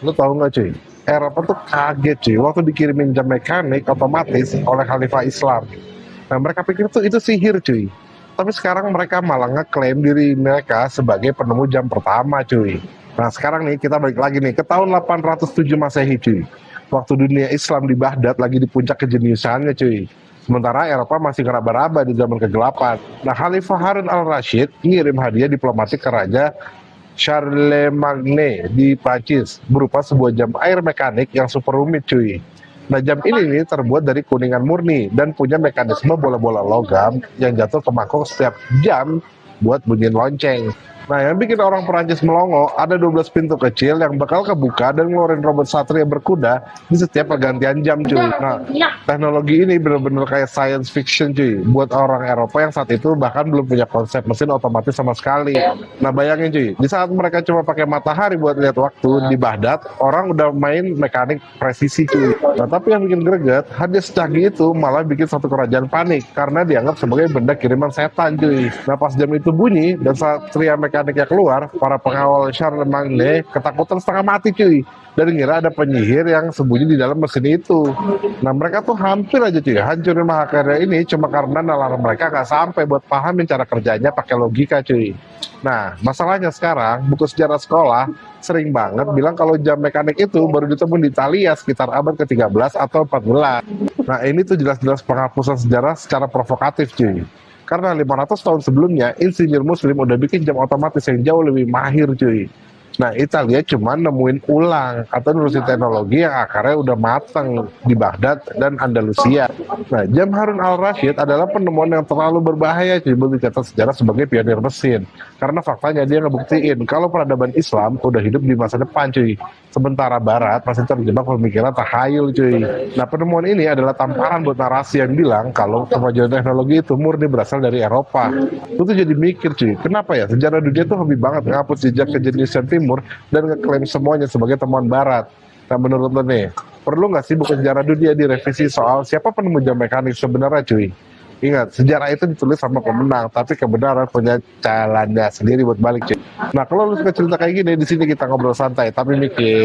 Lu tahu nggak cuy? Eropa tuh kaget cuy waktu dikirimin jam mekanik otomatis oleh Khalifah Islam. Nah mereka pikir tuh itu sihir cuy. Tapi sekarang mereka malah ngeklaim diri mereka sebagai penemu jam pertama cuy. Nah sekarang nih kita balik lagi nih ke tahun 807 Masehi cuy. Waktu dunia Islam di Baghdad lagi di puncak kejeniusannya cuy. Sementara Eropa masih ngeraba-raba di zaman kegelapan. Nah Khalifah Harun al-Rashid ngirim hadiah diplomatik ke Raja Charlemagne di Prancis berupa sebuah jam air mekanik yang super rumit cuy. Nah jam ini nih terbuat dari kuningan murni dan punya mekanisme bola-bola logam yang jatuh ke mangkok setiap jam buat bunyiin lonceng. Nah yang bikin orang Perancis melongo, ada 12 pintu kecil yang bakal kebuka dan ngeluarin robot satria berkuda di setiap pergantian jam cuy. Nah teknologi ini bener-bener kayak science fiction cuy buat orang Eropa yang saat itu bahkan belum punya konsep mesin otomatis sama sekali. Nah bayangin cuy, di saat mereka cuma pakai matahari buat lihat waktu di Baghdad, orang udah main mekanik presisi cuy. Nah tapi yang bikin greget, hadiah secanggih itu malah bikin satu kerajaan panik karena dianggap sebagai benda kiriman setan cuy. Nah pas jam itu bunyi dan satria mekaniknya keluar, para pengawal Charlemagne ketakutan setengah mati cuy dan ngira ada penyihir yang sembunyi di dalam mesin itu. Nah mereka tuh hampir aja cuy hancurin mahakarya ini cuma karena nalar mereka nggak sampai buat pahamin cara kerjanya pakai logika cuy. Nah masalahnya sekarang buku sejarah sekolah sering banget bilang kalau jam mekanik itu baru ditemukan di Italia sekitar abad ke-13 atau 14. Nah ini tuh jelas-jelas penghapusan sejarah secara provokatif cuy. Karena 500 tahun sebelumnya, insinyur muslim udah bikin jam otomatis yang jauh lebih mahir cuy. Nah Italia cuma nemuin ulang atau nerusin teknologi yang akarnya udah mateng di Baghdad dan Andalusia. Nah jam Harun al-Rashid adalah penemuan yang terlalu berbahaya cuy bagi dicatat sejarah sebagai pionir mesin. Karena faktanya dia ngebuktiin kalau peradaban Islam udah hidup di masa depan cuy. Sementara Barat masih terjebak pemikiran tahayul cuy. Nah penemuan ini adalah tamparan buat narasi yang bilang kalau kemajuan teknologi itu murni berasal dari Eropa. Lu tuh jadi mikir cuy, kenapa ya sejarah dunia tuh hobi banget ngapus jejak kejeniusan timur dan ngeklaim semuanya sebagai temuan barat. Nah menurut lo nih, perlu nggak sih buku sejarah dunia direvisi soal siapa penemu jam mekanik sebenarnya cuy? Ingat, sejarah itu ditulis sama pemenang, tapi kebenaran punya jalannya sendiri buat balik cuy. Nah kalau lu suka cerita kayak gini, di sini kita ngobrol santai, tapi mikir.